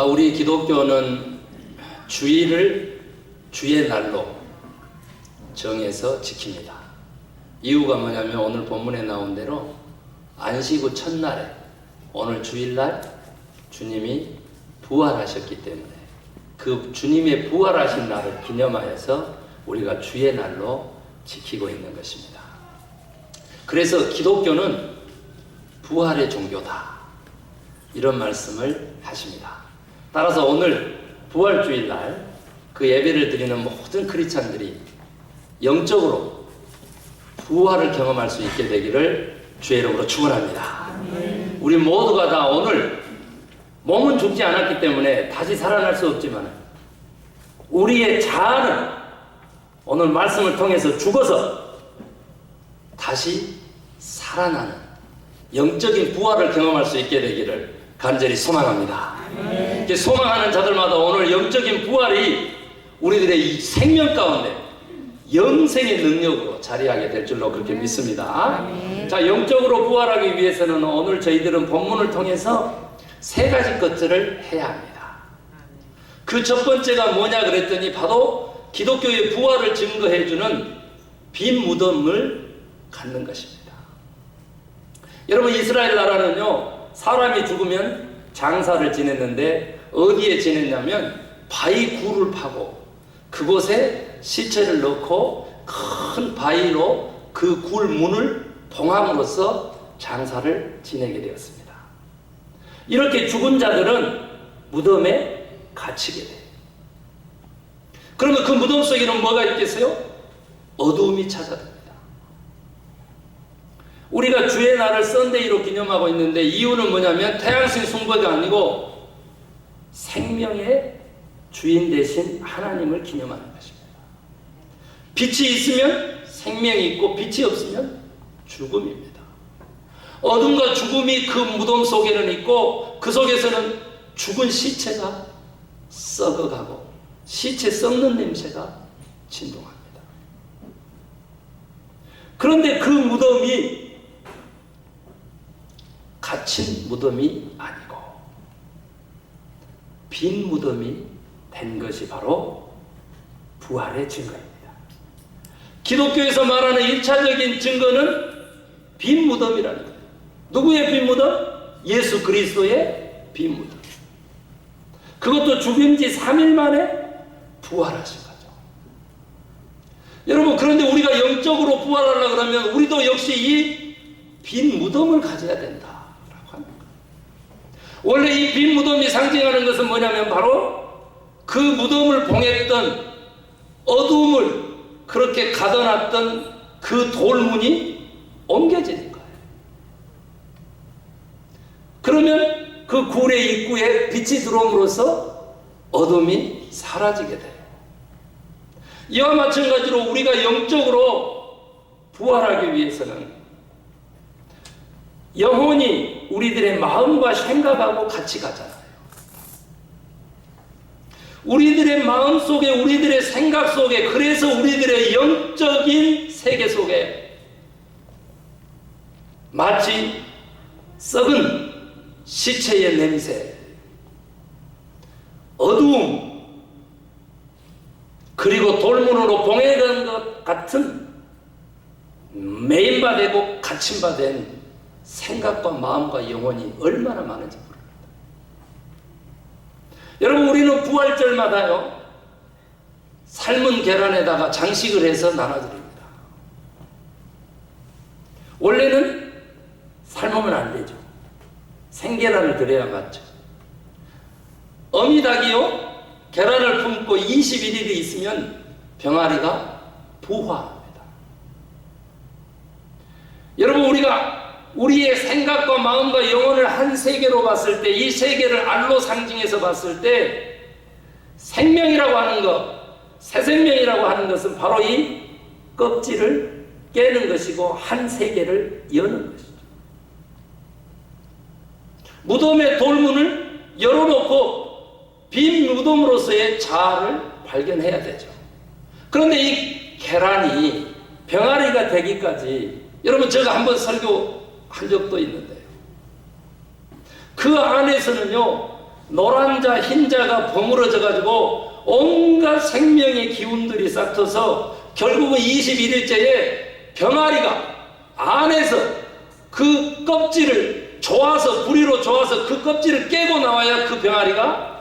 우리 기독교는 주일을 주의 날로 정해서 지킵니다. 이유가 뭐냐면 오늘 본문에 나온 대로 안식 후 첫날에 오늘 주일날 주님이 부활하셨기 때문에 그 주님의 부활하신 날을 기념하여서 우리가 주의 날로 지키고 있는 것입니다. 그래서 기독교는 부활의 종교다, 이런 말씀을 하십니다. 따라서 오늘 부활주일날 그 예배를 드리는 모든 크리스찬들이 영적으로 부활을 경험할 수 있게 되기를 주의 이름으로 축원합니다. 우리 모두가 다 오늘 몸은 죽지 않았기 때문에 다시 살아날 수 없지만 우리의 자아는 오늘 말씀을 통해서 죽어서 다시 살아나는 영적인 부활을 경험할 수 있게 되기를 간절히 소망합니다. 소망하는 자들마다 오늘 영적인 부활이 우리들의 이 생명 가운데 영생의 능력으로 자리하게 될 줄로 그렇게 믿습니다. 자, 영적으로 부활하기 위해서는 오늘 저희들은 본문을 통해서 세 가지 것들을 해야 합니다. 그 첫 번째가 뭐냐 그랬더니 바로 기독교의 부활을 증거해주는 빈 무덤을 갖는 것입니다. 여러분, 이스라엘 나라는요, 사람이 죽으면 장사를 지냈는데 어디에 지냈냐면 바위 굴을 파고 그곳에 시체를 넣고 큰 바위로 그 굴 문을 봉함으로써 장사를 지내게 되었습니다. 이렇게 죽은 자들은 무덤에 갇히게 돼요. 그러면 그 무덤 속에는 뭐가 있겠어요? 어두움이 찾아듭니다. 우리가 주의 날을 썬데이로 기념하고 있는데 이유는 뭐냐면 태양신 숭배가 아니고 생명의 주인 되신 하나님을 기념하는 것입니다. 빛이 있으면 생명이 있고 빛이 없으면 죽음입니다. 어둠과 죽음이 그 무덤 속에는 있고 그 속에서는 죽은 시체가 썩어가고 시체 썩는 냄새가 진동합니다. 그런데 그 무덤이 갇힌 무덤이 아니고 빈 무덤이 된 것이 바로 부활의 증거입니다. 기독교에서 말하는 1차적인 증거는 빈 무덤이라는 거예요. 누구의 빈 무덤? 예수 그리스도의 빈 무덤. 그것도 죽은 지 3일 만에 부활하신 거죠. 여러분, 그런데 우리가 영적으로 부활하려고 그러면 우리도 역시 이 빈 무덤을 가져야 된다라고 하는 거예요. 원래 이 빈 무덤이 상징하는 것은 뭐냐면 바로 그 무덤을 봉했던 어두움을 그렇게 가둬놨던 그 돌문이 옮겨지는 거예요. 그러면 그 굴의 입구에 빛이 들어옴으로써 어둠이 사라지게 돼요. 이와 마찬가지로 우리가 영적으로 부활하기 위해서는 영혼이 우리들의 마음과 생각하고 같이 가잖아요. 우리들의 마음 속에, 우리들의 생각 속에, 그래서 우리들의 영적인 세계 속에 마치 썩은 시체의 냄새, 어두움, 그리고 돌문으로 봉해간 것 같은 매인바되고 갇힌바된 생각과 마음과 영혼이 얼마나 많은지 모릅니다. 여러분, 우리는 부활절마다요, 삶은 계란에다가 장식을 해서 나눠드립니다. 원래는 삶으면 안 되죠. 생계란을 드려야 맞죠. 어미닭이요, 계란을 품고 21일이 있으면 병아리가 부화합니다. 여러분, 우리가 우리의 생각과 마음과 영혼을 한 세계로 봤을 때, 이 세계를 알로 상징해서 봤을 때 생명이라고 하는 것, 새 생명이라고 하는 것은 바로 이 껍질을 깨는 것이고 한 세계를 여는 것이죠. 무덤의 돌문을 열어놓고 빈 무덤으로서의 자아를 발견해야 되죠. 그런데 이 계란이 병아리가 되기까지, 여러분, 제가 한번 설교한 적도 있는데요, 그 안에서는요 노란 자, 흰 자가 버무러져 가지고 온갖 생명의 기운들이 싹터서 결국은 21일째에 병아리가 안에서 그 껍질을 조아서, 부리로 조아서 그 껍질을 깨고 나와야 그 병아리가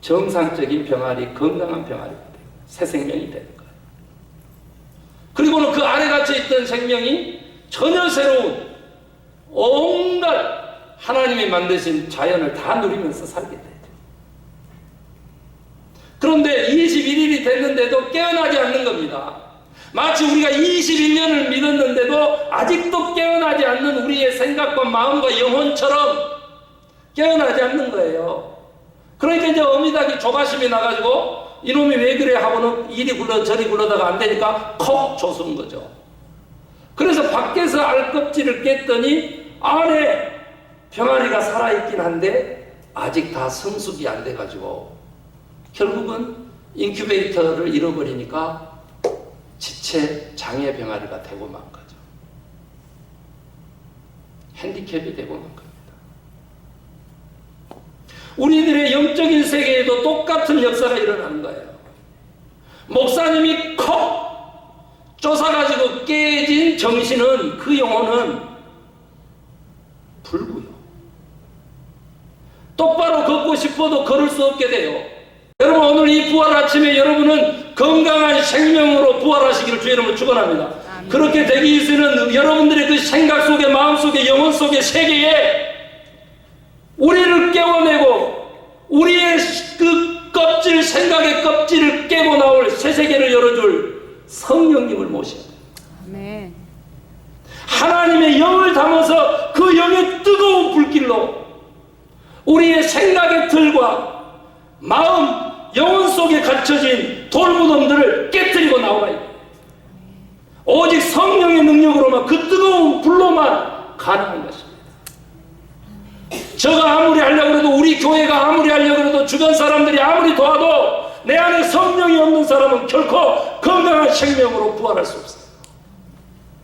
정상적인 병아리, 건강한 병아리가 돼요. 새 생명이 되는 거예요. 그리고는 그 안에 갇혀있던 생명이 전혀 새로운 온갖 하나님이 만드신 자연을 다 누리면서 살게 되죠. 그런데 21일이 됐는데도 깨어나지 않는 겁니다. 마치 우리가 21년을 믿었는데도 아직도 깨어나지 않는 우리의 생각과 마음과 영혼처럼 깨어나지 않는 거예요. 그러니까 이제 어미닭이 조바심이 나가지고 이놈이 왜 그래 하고는 이리 굴러 저리 굴러다가 안 되니까 콕 조수는 거죠. 그래서 밖에서 알껍질을 깼더니 안에 병아리가 살아있긴 한데 아직 다 성숙이 안 돼가지고 결국은 인큐베이터를 잃어버리니까 지체 장애 병아리가 되고 만 거죠. 핸디캡이 되고 만 겁니다. 우리들의 영적인 세계에도 똑같은 역사가 일어나는 거예요. 목사님이 콕 쫓아가지고 깨진 정신은, 그 영혼은 불구요. 똑바로 걷고 싶어도 걸을 수 없게 돼요. 여러분, 오늘 이 부활 아침에 여러분은 건강한 생명으로 부활하시기를 주의 이름으로 축원합니다. 그렇게 되기 위해서는 여러분들의 그 생각 속에, 마음 속에, 영혼 속에, 세계에 우리를 깨워내고 우리의 그 껍질, 생각의 껍질을 깨고 나올 새 세계를 열어줄 성령님을 모셔야 돼요. 아멘. 하나님의 영을 담아서 그 영의 뜨거운 불길로 우리의 생각의 틀과 마음, 영혼 속에 갇혀진 돌무덤들을 깨뜨리고 나와야 돼요. 오직 성령의 능력으로만, 그 뜨거운 불로만 가능한 것입니다. 저가 아무리 하려고 해도, 우리 교회가 아무리 하려고 해도, 주변 사람들이 아무리 도와도 내 안에 성령이 없는 사람은 결코 건강한 생명으로 부활할 수 없어요.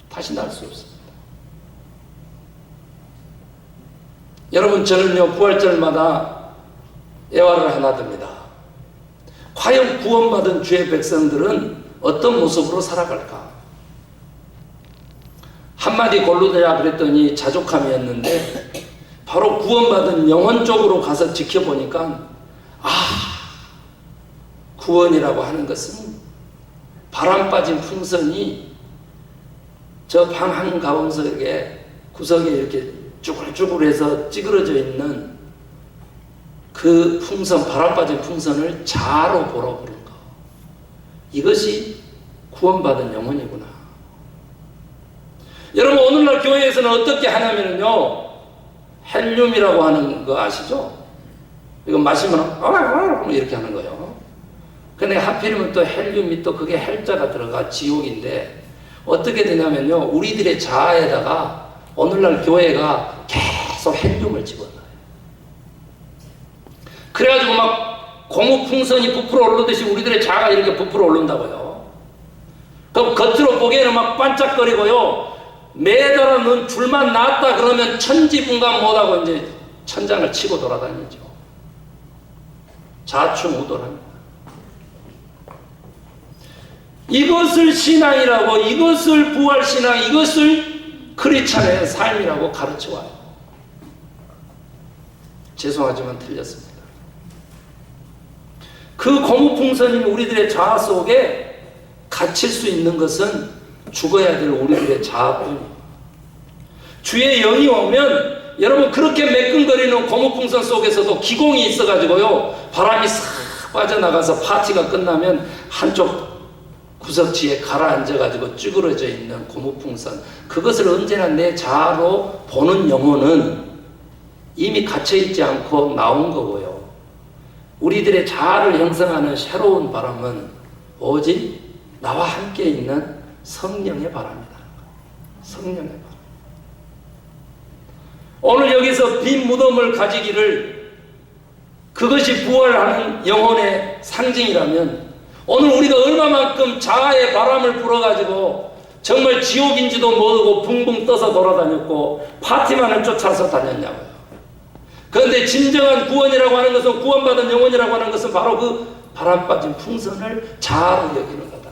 다시 날 수 없습니다. 여러분, 저는요 부활절마다 예화를 하나 듭니다. 과연 구원받은 주의 백성들은 어떤 모습으로 살아갈까? 한마디 골로되라 그랬더니 자족함이었는데, 바로 구원받은 영혼 쪽으로 가서 지켜보니까, 구원이라고 하는 것은 바람 빠진 풍선이 저 방 한가운데 구석에 이렇게 쭈글쭈글해서 찌그러져 있는 그 풍선, 바람 빠진 풍선을 자로 보러 보는 거. 이것이 구원받은 영혼이구나. 여러분, 오늘날 교회에서는 어떻게 하냐면요, 헬륨이라고 하는 거 아시죠? 이거 마시면 이렇게 하는 거예요. 근데 하필이면 또 헬륨이 또 그게 헬자가 들어가 지옥인데, 어떻게 되냐면요, 우리들의 자아에다가 오늘날 교회가 계속 헬륨을 집어넣어요. 그래가지고 막 고무풍선이 부풀어 오르듯이 우리들의 자아가 이렇게 부풀어 오른다고요. 그럼 겉으로 보기에는 막 반짝거리고요, 매달아 놓은 줄만 놨다 그러면 천지분간 못하고 이제 천장을 치고 돌아다니죠. 자충우돌합니다. 이것을 신앙이라고, 이것을 부활신앙, 이것을 크리스찬의 삶이라고 가르쳐와요. 죄송하지만 틀렸습니다. 그 고무풍선이 우리들의 자아 속에 갇힐 수 있는 것은 죽어야 될 우리들의 자아뿐입니다. 주의 영이 오면 여러분, 그렇게 매끈거리는 고무풍선 속에서도 기공이 있어가지고요, 바람이 싹 빠져나가서 파티가 끝나면 한쪽 구석지에 가라앉아가지고 쭈그러져 있는 고무풍선, 그것을 언제나 내 자아로 보는 영혼은 이미 갇혀있지 않고 나온 거고요. 우리들의 자아를 형성하는 새로운 바람은 오직 나와 함께 있는 성령의 바람이다. 성령의 바람. 오늘 여기서 빈 무덤을 가지기를, 그것이 부활하는 영혼의 상징이라면, 오늘 우리가 얼마만큼 자아의 바람을 불어가지고 정말 지옥인지도 모르고 붕붕 떠서 돌아다녔고 파티만을 쫓아서 다녔냐고요. 그런데 진정한 구원이라고 하는 것은, 구원받은 영혼이라고 하는 것은 바로 그 바람 빠진 풍선을 자아로 여기는 거다.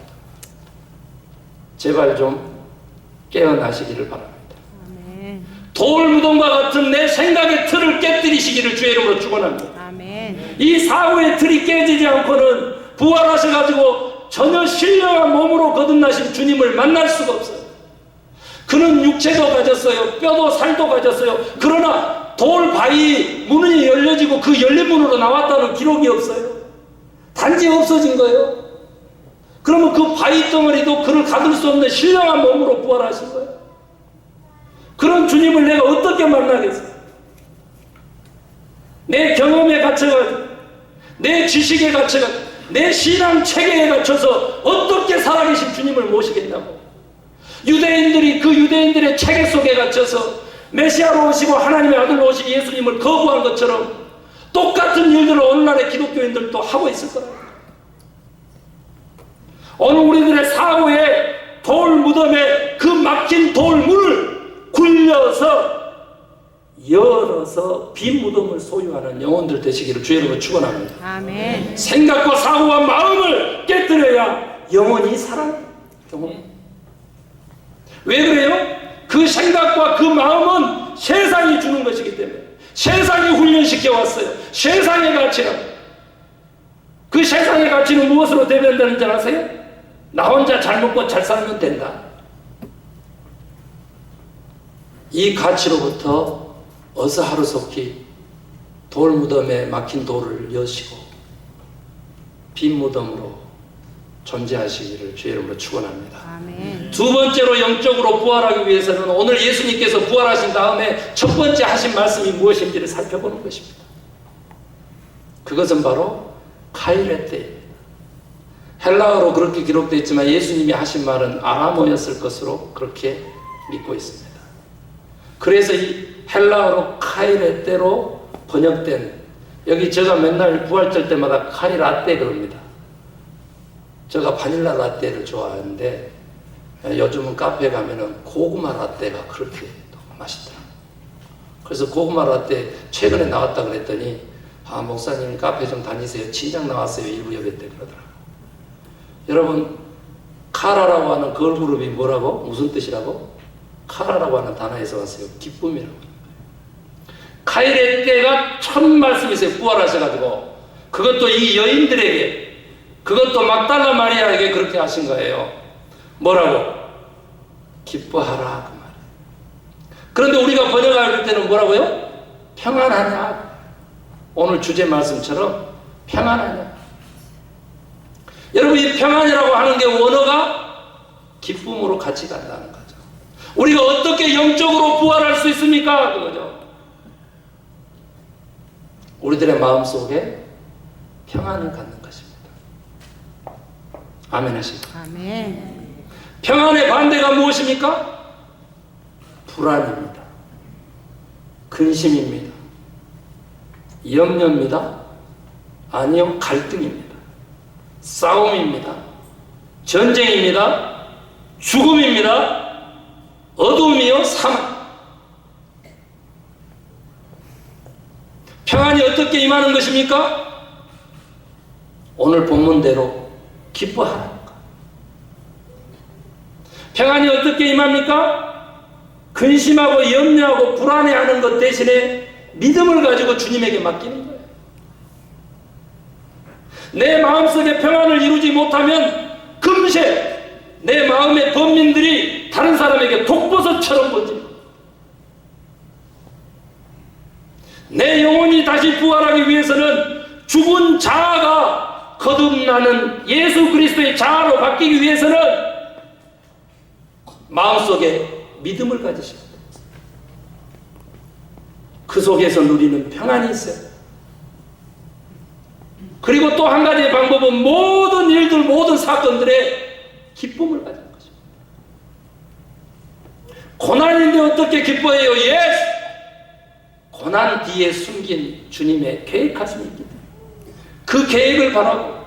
제발 좀 깨어나시기를 바랍니다. 아멘. 돌무덤과 같은 내 생각의 틀을 깨뜨리시기를 주의 이름으로 축원합니다. 아멘. 이 사고의 틀이 깨지지 않고는 부활하셔가지고 전혀 신령한 몸으로 거듭나신 주님을 만날 수가 없어요. 그는 육체도 가졌어요. 뼈도 살도 가졌어요. 그러나 돌 바위 문이 열려지고 그 열린 문으로 나왔다는 기록이 없어요. 단지 없어진 거예요. 그러면 그 바위 덩어리도 그를 가둘 수 없는 신령한 몸으로 부활하신 거예요. 그런 주님을 내가 어떻게 만나겠어요? 내 경험에 갇혀가지고, 내 지식에 갇혀가지고, 내 신앙 체계에 갇혀서 어떻게 살아계신 주님을 모시겠냐고. 유대인들이 그 유대인들의 체계 속에 갇혀서 메시아로 오시고 하나님의 아들로 오신 예수님을 거부한 것처럼 똑같은 일들을 오늘날의 기독교인들도 하고 있을 거라고. 오늘 우리들의 사고에 돌 무덤에 그 막힌 돌 문을 굴려서 열어서 빈 무덤을 소유하는 영혼들 되시기를 주의 이름으로 축원합니다. 아멘. 생각과 사고와 마음을 깨뜨려야 영혼이 살아요. 왜 그래요? 그 생각과 그 마음은 세상이 주는 것이기 때문에, 세상이 훈련시켜 왔어요. 세상의 가치는, 그 세상의 가치는 무엇으로 대변되는지 아세요? 나 혼자 잘 먹고 잘 살면 된다. 이 가치로부터 어서 하루속히 돌 무덤에 막힌 돌을 여시고 빈 무덤으로 존재하시기를 주의 이름으로 축원합니다. 아멘. 두 번째로 영적으로 부활하기 위해서는 오늘 예수님께서 부활하신 다음에 첫 번째 하신 말씀이 무엇인지를 살펴보는 것입니다. 그것은 바로 카이레테입니다. 헬라어로 그렇게 기록되어 있지만 예수님이 하신 말은 아람어였을 것으로 그렇게 믿고 있습니다. 그래서 이 헬라어로 카이레테로 번역된, 여기 제가 맨날 부활절 때마다 카이라떼 그럽니다. 제가 바닐라 라떼를 좋아하는데 요즘은 카페에 가면은 고구마 라떼가 그렇게 맛있더라고요. 그래서 고구마 라떼 최근에 나왔다 그랬더니, 아, 목사님 카페 좀 다니세요. 진작 나왔어요. 일부 예배 때 그러더라고요. 여러분, 카라라고 하는 걸그룹이 뭐라고? 무슨 뜻이라고? 카라라고 하는 단어에서 왔어요. 기쁨이라고. 카이레떼가 첫 말씀이세요. 부활하셔가지고. 그것도 이 여인들에게, 그것도 막달라 마리아에게 그렇게 하신 거예요. 뭐라고? 기뻐하라, 그 말이에요. 그런데 우리가 번역할 때는 뭐라고요? 평안하냐? 오늘 주제 말씀처럼 평안하냐? 여러분, 이 평안이라고 하는 게 원어가 기쁨으로 같이 간다는 거죠. 우리가 어떻게 영적으로 부활할 수 있습니까? 그거죠. 우리들의 마음속에 평안을 갖는 것입니다. 아멘 하시죠. 아멘. 평안의 반대가 무엇입니까? 불안입니다. 근심입니다. 염려입니다. 아니요, 갈등입니다. 싸움입니다. 전쟁입니다. 죽음입니다. 어둠이요, 사망. 평안이 어떻게 임하는 것입니까? 오늘 본문대로 기뻐하라. 평안이 어떻게 임합니까? 근심하고 염려하고 불안해하는 것 대신에 믿음을 가지고 주님에게 맡기는 거예요. 내 마음속에 평안을 이루지 못하면 금세 내 마음의 범민들이 다른 사람에게 독버섯처럼 번집니다. 내 영혼이 다시 부활하기 위해서는 죽은 자아가 거듭나는 예수 그리스도의 자아로 바뀌기 위해서는 마음속에 믿음을 가지셔야 돼요. 그 속에서 누리는 평안이 있어요. 그리고 또 한 가지의 방법은 모든 일들, 모든 사건들에 기쁨을 가지는 것입니다. 고난인데 어떻게 기뻐해요? 예스! 고난 뒤에 숨긴 주님의 계획하심이 있기 때문에 그 계획을 바라고,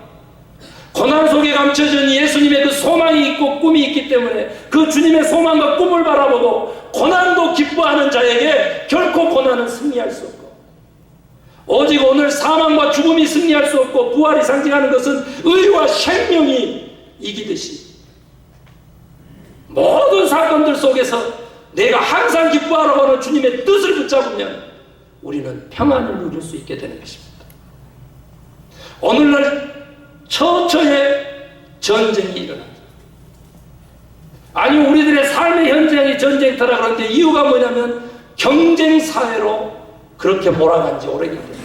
고난 속에 감춰진 예수님의 그 소망이 있고 꿈이 있기 때문에 그 주님의 소망과 꿈을 바라보고 고난도 기뻐하는 자에게 결코 고난은 승리할 수 없고 오직 오늘 사망과 죽음이 승리할 수 없고 부활이 상징하는 것은 의와 생명이 이기듯이 모든 사건들 속에서 내가 항상 기뻐하라고 하는 주님의 뜻을 붙잡으면 우리는 평안을 누릴 수 있게 되는 것입니다. 오늘날 처처의 전쟁이 일어납니다. 아니 우리들의 삶의 현장이 전쟁터라 그러는데 이유가 뭐냐면 경쟁사회로 그렇게 몰아간 지 오래기 때문에.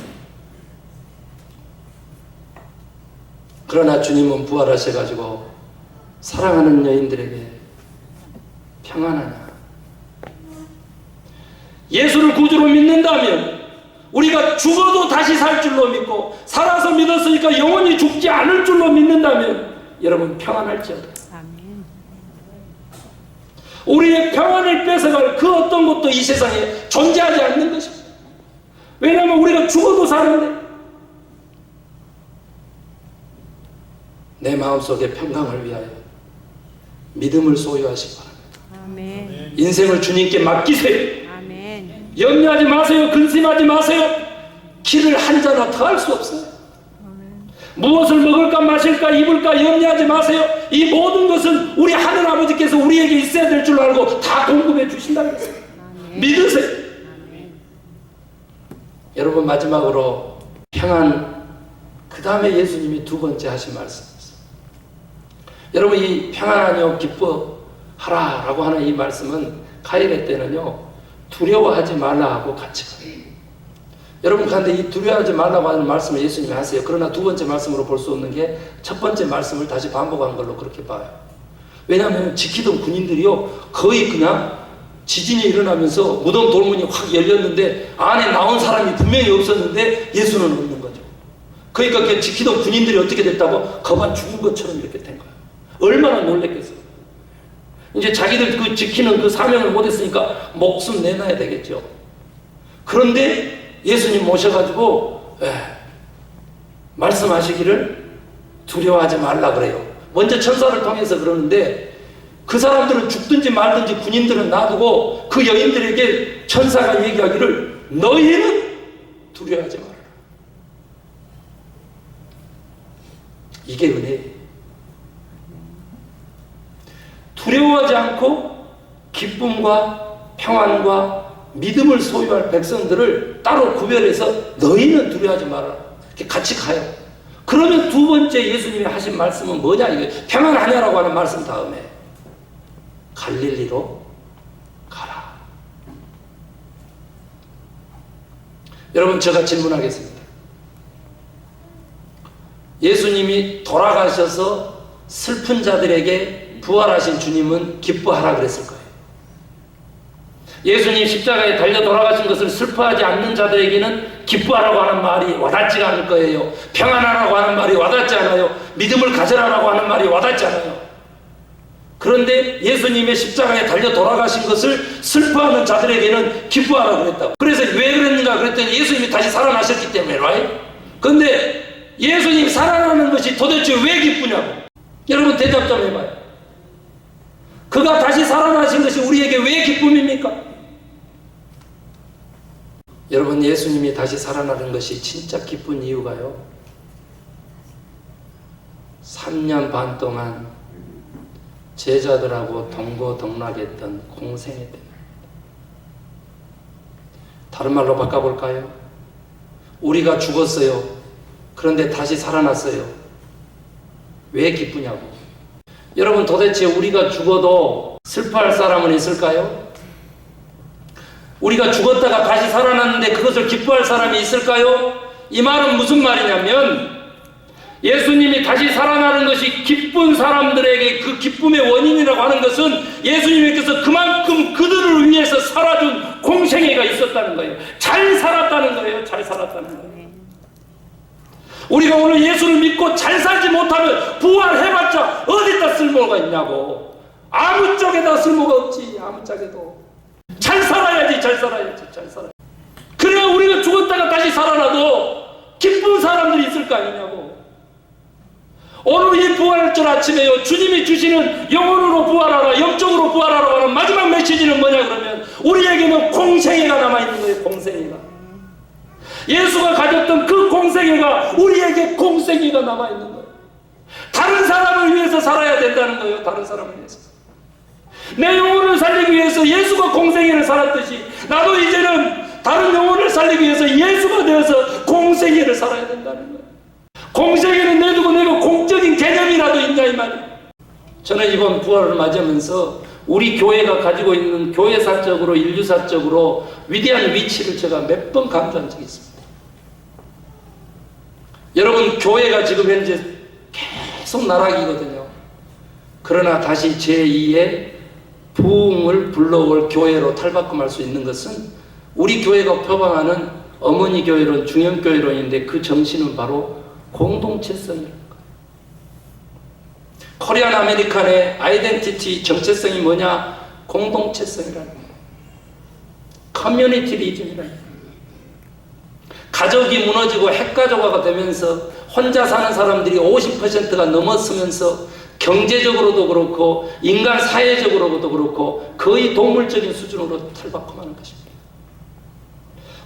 그러나 주님은 부활하셔가지고 사랑하는 여인들에게 평안하냐, 예수를 구주로 믿는다면 우리가 죽어도 다시 살 줄로 믿고 살아서 믿었으니까 영원히 죽지 않을 줄로 믿는다면 여러분 평안할지어다. 아멘. 우리의 평안을 뺏어갈 그 어떤 것도 이 세상에 존재하지 않는 것입니다. 왜냐하면 우리가 죽어도 사는데 내 마음속에 평강을 위하여 믿음을 소유하시기 바랍니다. 아멘. 인생을 주님께 맡기세요. 아멘. 염려하지 마세요. 근심하지 마세요. 길을 한 자나 더 할 수 없어요. 무엇을 먹을까 마실까 입을까 염려하지 마세요. 이 모든 것은 우리 하늘 아버지께서 우리에게 있어야 될 줄 알고 다 공급해 주신다는 것을 믿으세요. 아멘. 여러분 마지막으로 평안, 그 다음에 예수님이 두 번째 하신 말씀이 있어요. 여러분 이 평안하며 기뻐하라 라고 하는 이 말씀은 가일의 때는요 두려워하지 말라 하고 같이 가요. 여러분 그런데 이 두려워하지 말라고 하는 말씀을 예수님이 하세요. 그러나 두 번째 말씀으로 볼 수 없는 게 첫 번째 말씀을 다시 반복한 걸로 그렇게 봐요. 왜냐하면 지키던 군인들이요 거의 그냥 지진이 일어나면서 무덤 돌문이 확 열렸는데 안에 나온 사람이 분명히 없었는데 예수는 없는 거죠. 그러니까 그 지키던 군인들이 어떻게 됐다고? 거반 죽은 것처럼 이렇게 된 거예요. 얼마나 놀랬겠어요. 이제 자기들 그 지키는 그 사명을 못했으니까 목숨 내놔야 되겠죠. 그런데 예수님 모셔가지고 말씀하시기를 두려워하지 말라 그래요. 먼저 천사를 통해서 그러는데 그 사람들은 죽든지 말든지 군인들은 놔두고 그 여인들에게 천사가 얘기하기를 너희는 두려워하지 말라. 이게 은혜예요. 두려워하지 않고 기쁨과 평안과 믿음을 소유할 백성들을 따로 구별해서 너희는 두려워하지 마라. 이렇게 같이 가요. 그러면 두 번째 예수님이 하신 말씀은 뭐냐? 이게 평안하냐라고 하는 말씀 다음에 갈릴리로 가라. 여러분 제가 질문하겠습니다. 예수님이 돌아가셔서 슬픈 자들에게 부활하신 주님은 기뻐하라 그랬을 거예요. 예수님 십자가에 달려 돌아가신 것을 슬퍼하지 않는 자들에게는 기뻐하라고 하는 말이 와닿지가 않을 거예요. 평안하라고 하는 말이 와닿지 않아요. 믿음을 가져라라고 하는 말이 와닿지 않아요. 그런데 예수님의 십자가에 달려 돌아가신 것을 슬퍼하는 자들에게는 기뻐하라고 그랬다고. 그래서 왜 그랬는가 그랬더니 예수님이 다시 살아나셨기 때문에, right? 근데 예수님이 살아나는 것이 도대체 왜 기쁘냐고. 여러분 대답 좀 해봐요. 그가 다시 살아나신 것이 우리에게 왜 기쁨입니까? 여러분 예수님이 다시 살아나는 것이 진짜 기쁜 이유가요 3년 반 동안 제자들하고 동고동락했던 공생애 때문에. 다른 말로 바꿔볼까요? 우리가 죽었어요. 그런데 다시 살아났어요. 왜 기쁘냐고. 여러분 도대체 우리가 죽어도 슬퍼할 사람은 있을까요? 우리가 죽었다가 다시 살아났는데 그것을 기뻐할 사람이 있을까요? 이 말은 무슨 말이냐면 예수님이 다시 살아나는 것이 기쁜 사람들에게 그 기쁨의 원인이라고 하는 것은 예수님께서 그만큼 그들을 위해서 살아준 공생애가 있었다는 거예요. 잘 살았다는 거예요. 잘 살았다는 거예요. 우리가 오늘 예수를 믿고 잘 살지 못하면 부활해봤자 어디다 쓸모가 있냐고. 아무 쪽에다 쓸모가 없지. 아무 짝에도. 잘 살아야지. 잘 살아야지. 잘 살아야지. 그래야 우리가 죽었다가 다시 살아나도 기쁜 사람들이 있을 거 아니냐고. 오늘 이 부활절 아침에요 주님이 주시는 영혼으로 부활하라, 영적으로 부활하라고 하는 마지막 메시지는 뭐냐 그러면 우리에게는 공생애가 남아있는 거예요. 공생애가. 예수가 가졌던 그 공생애가 우리에게 공생애가 남아있는 거예요. 다른 사람을 위해서 살아야 된다는 거예요. 다른 사람을 위해서. 내 영혼을 살리기 위해서 예수가 공생애를 살았듯이 나도 이제는 다른 영혼을 살리기 위해서 예수가 되어서 공생애를 살아야 된다는 거예요. 공생애는 내두고 내가 공적인 개념이라도 있냐 이 말이에요. 저는 이번 부활을 맞이하면서 우리 교회가 가지고 있는 교회사적으로 인류사적으로 위대한 위치를 제가 몇 번 강조한 적이 있습니다. 여러분, 교회가 지금 현재 계속 나락이거든요. 그러나 다시 제2의 부흥을 불러올 교회로 탈바꿈할 수 있는 것은 우리 교회가 표방하는 어머니 교회론, 중형교회론인데 그 정신은 바로 공동체성이라는 거예요. 코리안 아메리칸의 아이덴티티 정체성이 뭐냐? 공동체성이라는 거예요. 커뮤니티리즘이라는 거예요. 가족이 무너지고 핵가족화가 되면서 혼자 사는 사람들이 50%가 넘었으면서 경제적으로도 그렇고 인간 사회적으로도 그렇고 거의 동물적인 수준으로 탈바꿈하는 것입니다.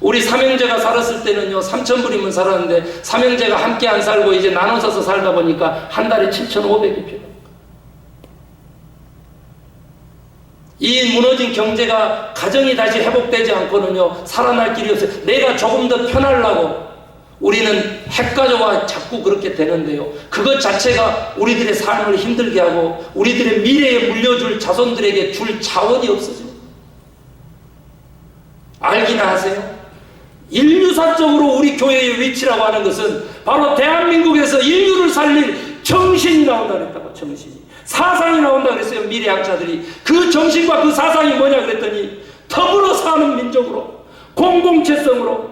우리 삼형제가 살았을 때는요 3,000불이면 살았는데 삼형제가 함께 안 살고 이제 나눠서 살다 보니까 한 달에 7,500이 필요합니다. 이 무너진 경제가 가정이 다시 회복되지 않고는요 살아날 길이 없어요. 내가 조금 더 편하려고 우리는 핵가족화 자꾸 그렇게 되는데요. 그것 자체가 우리들의 삶을 힘들게 하고 우리들의 미래에 물려줄 자손들에게 줄 자원이 없어져요. 알기나 하세요? 인류사적으로 우리 교회의 위치라고 하는 것은 바로 대한민국에서 인류를 살릴 정신이 나온다 그랬다고. 정신이. 사상이 나온다 그랬어요. 미래학자들이. 그 정신과 그 사상이 뭐냐 그랬더니 더불어 사는 민족으로, 공동체성으로,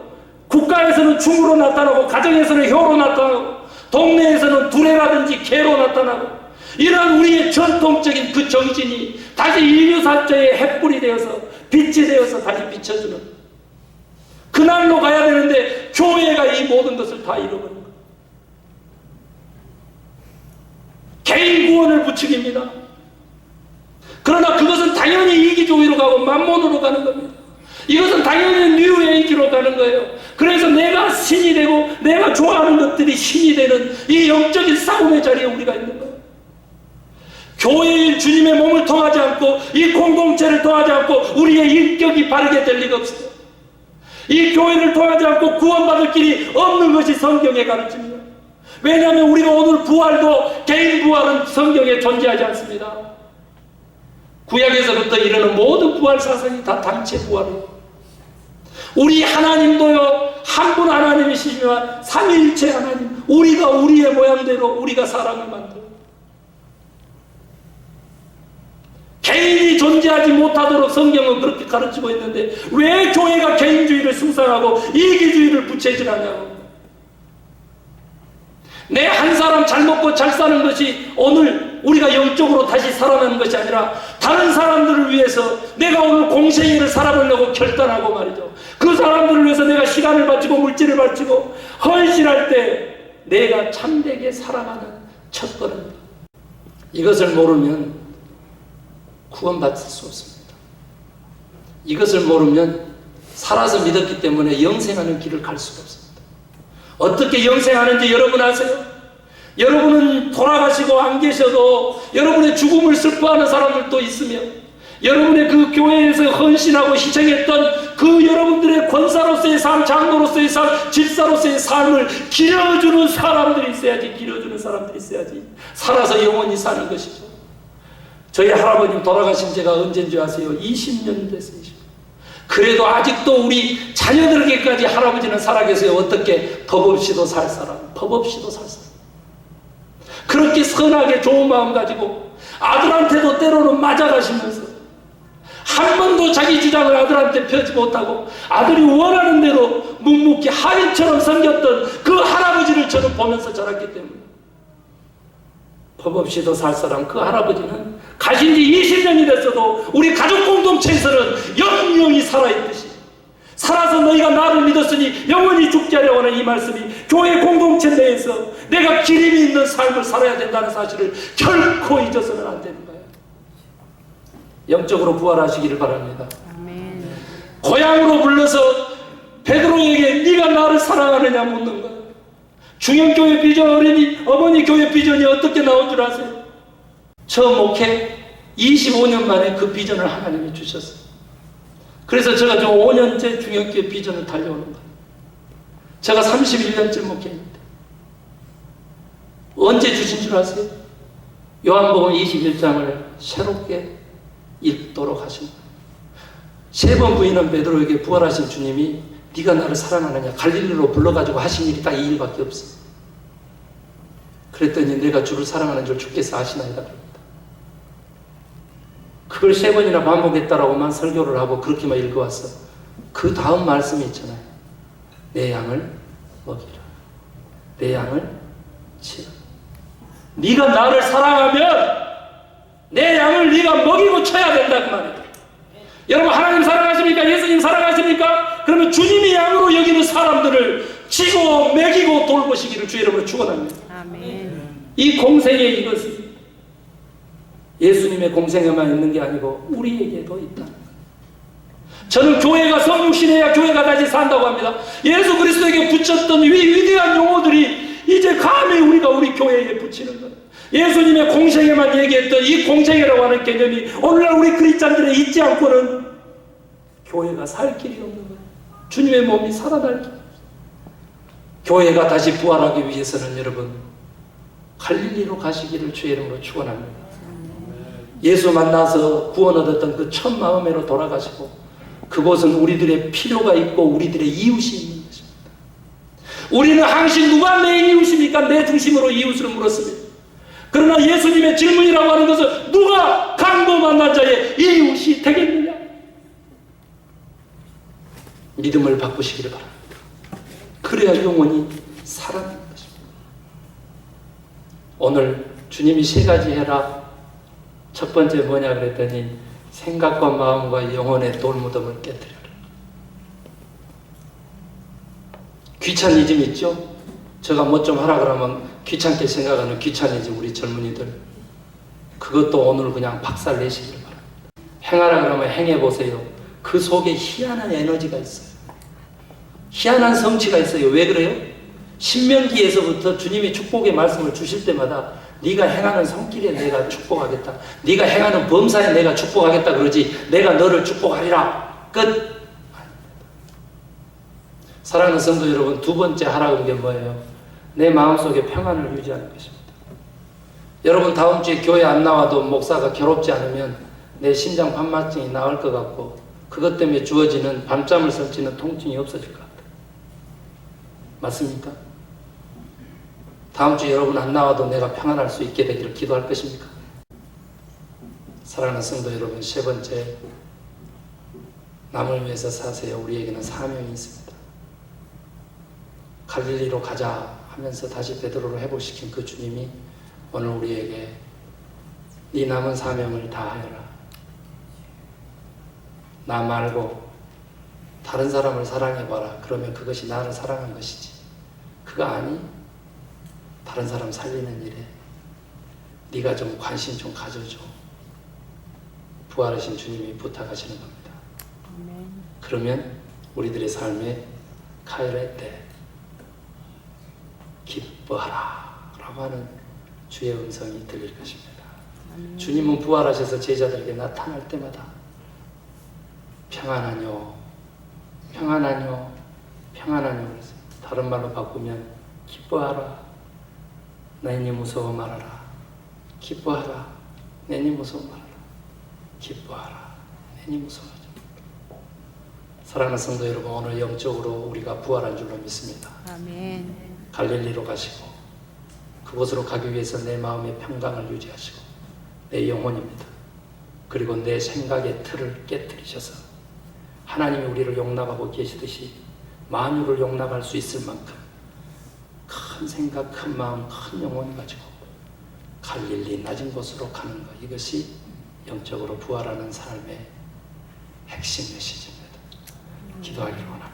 국가에서는 중으로 나타나고 가정에서는 효로 나타나고 동네에서는 두레라든지 개로 나타나고 이런 우리의 전통적인 그 정신이 다시 인류사자의 햇불이 되어서 빛이 되어서 다시 비춰주는 그날로 가야 되는데 교회가 이 모든 것을 다 잃어버린 거예요. 개인 구원을 부추깁니다. 그러나 그것은 당연히 이기주의로 가고 만몬으로 가는 겁니다. 이것은 당연히 뉴에이지로 가는 거예요. 그래서 내가 신이 되고 내가 좋아하는 것들이 신이 되는 이 영적인 싸움의 자리에 우리가 있는 거예요. 교회인 주님의 몸을 통하지 않고 이 공동체를 통하지 않고 우리의 인격이 바르게 될 리가 없어요. 이 교회를 통하지 않고 구원받을 길이 없는 것이 성경의 가르침입니다. 왜냐하면 우리가 오늘 부활도 개인 부활은 성경에 존재하지 않습니다. 구약에서부터 이르는 모든 부활 사상이 다 단체 부활이에요. 우리 하나님도요 한 분 하나님이시지만 삼위일체 하나님, 우리가 우리의 모양대로 우리가 사람을 만들어요. 개인이 존재하지 못하도록 성경은 그렇게 가르치고 있는데 왜 교회가 개인주의를 숭상하고 이기주의를 부채질하냐고. 내 한 사람 잘 먹고 잘 사는 것이 오늘 우리가 영적으로 다시 살아나는 것이 아니라 다른 사람들을 위해서 내가 오늘 공생애를 살아보려고 결단하고 말이죠. 그 사람들을 위해서 내가 시간을 바치고 물질을 바치고 헌신할 때 내가 참되게 살아가는 첫걸음입니다. 이것을 모르면 구원받을 수 없습니다. 이것을 모르면 살아서 믿었기 때문에 영생하는 길을 갈 수가 없습니다. 어떻게 영생하는지 여러분 아세요? 여러분은 돌아가시고 안 계셔도 여러분의 죽음을 슬퍼하는 사람들도 있으며 여러분의 그 교회에서 헌신하고 희생했던 그 여러분들의 권사로서의 삶, 장로로서의 삶, 집사로서의 삶을 길어주는 사람들이 있어야지. 길어주는 사람들이 있어야지 살아서 영원히 사는 것이죠. 저희 할아버님 돌아가신 지가 언제인 줄 아세요? 20년 됐어요. 그래도 아직도 우리 자녀들에게까지 할아버지는 살아계세요. 어떻게? 법 없이도 살 사람, 법 없이도 살 사람. 그렇게 선하게 좋은 마음 가지고 아들한테도 때로는 맞아가시면서 한 번도 자기 주장을 아들한테 펴지 못하고 아들이 원하는 대로 묵묵히 하인처럼 섬겼던 그 할아버지를 저는 보면서 자랐기 때문에 법 없이도 살 사람, 그 할아버지는 가신 지 20년이 됐어도 우리 가족 공동체에서는 영영이 살아있듯이 살아서 너희가 나를 믿었으니 영원히 죽지 하려고 하는 이 말씀이 교회 공동체 내에서 내가 기림이 있는 삶을 살아야 된다는 사실을 결코 잊어서는 안 되는 거예요. 영적으로 부활하시기를 바랍니다. 아멘. 고향으로 불러서 베드로에게 네가 네가 나를 사랑하느냐 묻는 거예요. 중형교회 비전 어머니 교회 비전이 어떻게 나온 줄 아세요? 저 목회 25년 만에 그 비전을 하나님이 주셨어요. 그래서 제가 좀 5년째 중형교회 비전을 달려오는 거예요. 제가 31년째 목회입니다. 언제 주신 줄 아세요? 요한복음 21장을 새롭게 읽도록 하신 거예요. 세 번 부인한 베드로에게 부활하신 주님이 네가 나를 사랑하느냐 갈릴리로 불러가지고 하신 일이 딱 이 일밖에 없어. 그랬더니 내가 주를 사랑하는 줄 주께서 아시나이다 그럽니다. 그걸 세 번이나 반복했다라고만 설교를 하고 그렇게만 읽어왔어. 그 다음 말씀이 있잖아요. 내 양을 먹이라. 내 양을 치라. 네가 나를 사랑하면 내 양을 네가 먹이고 쳐야 된다 그 말이에요. 여러분 하나님 사랑하십니까? 예수님 사랑하십니까? 그러면 주님이 양으로 여기는 사람들을 치고 먹이고 돌보시기를 주의 이름으로 축원합니다. 아멘. 이 공생에 이것이 예수님의 공생에만 있는 게 아니고 우리에게도 있다는 거예요. 저는 교회가 성육신해야 교회가 다시 산다고 합니다. 예수 그리스도에게 붙였던 위대한 용어들이 이제 감히 우리가 우리 교회에 붙이는 거예요. 예수님의 공생에만 얘기했던 이 공생이라고 하는 개념이 오늘날 우리 그리스도인들에 있지 않고는 교회가 살 길이 없는 거예요. 주님의 몸이 살아날 길. 교회가 다시 부활하기 위해서는 여러분 갈릴리로 가시기를 주의 이름으로 축원합니다. 예수 만나서 구원 얻었던 그 첫 마음으로 돌아가시고 그곳은 우리들의 필요가 있고 우리들의 이웃이 있는 것입니다. 우리는 항상 누가 내 이웃입니까? 내 중심으로 이웃을 물었습니다. 그러나 예수님의 질문이라고 하는 것은 누가 강도 만난 자의 이웃이 되겠느냐? 믿음을 바꾸시기를 바랍니다. 그래야 영원히 살아나는 것입니다. 오늘 주님이 세 가지 해라. 첫 번째 뭐냐 그랬더니 생각과 마음과 영혼의 돌무덤을 깨뜨려라. 귀차니즘 있죠? 제가 뭐 좀 하라 그러면 귀찮게 생각하는 귀차니즘 우리 젊은이들 그것도 오늘 그냥 박살 내시기를 바랍니다. 행하라 그러면 행해보세요. 그 속에 희한한 에너지가 있어요. 희한한 성취가 있어요. 왜 그래요? 신명기에서부터 주님이 축복의 말씀을 주실 때마다 네가 행하는 손길에 내가 축복하겠다. 네가 행하는 범사에 내가 축복하겠다 그러지 내가 너를 축복하리라. 끝. 사랑하는 성도 여러분, 두 번째 하라고 한 게 뭐예요? 내 마음속에 평안을 유지하는 것입니다. 여러분 다음 주에 교회 안 나와도 목사가 괴롭지 않으면 내 심장 판막증이 나을 것 같고 그것 때문에 주어지는 밤잠을 설치는 통증이 없어질 것 같아요. 맞습니까? 다음 주에 여러분 안 나와도 내가 평안할 수 있게 되기를 기도할 것입니까? 사랑하는 성도 여러분, 세 번째 남을 위해서 사세요. 우리에게는 사명이 있습니다. 갈릴리로 가자 하면서 다시 베드로를 회복시킨 그 주님이 오늘 우리에게 네 남은 사명을 다하여라. 나 말고 다른 사람을 사랑해봐라. 그러면 그것이 나를 사랑한 것이지. 그거 아니? 다른 사람 살리는 일에 네가 좀 관심 좀 가져줘. 부활하신 주님이 부탁하시는 겁니다. 아멘. 그러면 우리들의 삶에 카이레테 기뻐하라 라고 하는 주의 음성이 들릴 것입니다. 아멘. 주님은 부활하셔서 제자들에게 나타날 때마다 평안하뇨 평안하뇨 평안하뇨 그래서 다른 말로 바꾸면 기뻐하라 내니 무서워 말하라 기뻐하라 내니 무서워 말하라 기뻐하라 내니 무서워하라. 사랑하는 성도 여러분, 오늘 영적으로 우리가 부활한 줄로 믿습니다. 아멘. 갈릴리로 가시고 그곳으로 가기 위해서 내 마음의 평강을 유지하시고 내 영혼입니다. 그리고 내 생각의 틀을 깨뜨리셔서 하나님이 우리를 용납하고 계시듯이 만유를 용납할 수 있을 만큼 큰 생각, 큰 마음, 큰 영혼 가지고 갈릴리 낮은 곳으로 가는 것, 이것이 영적으로 부활하는 삶의 핵심 메시지입니다. 기도하기를 원합니다.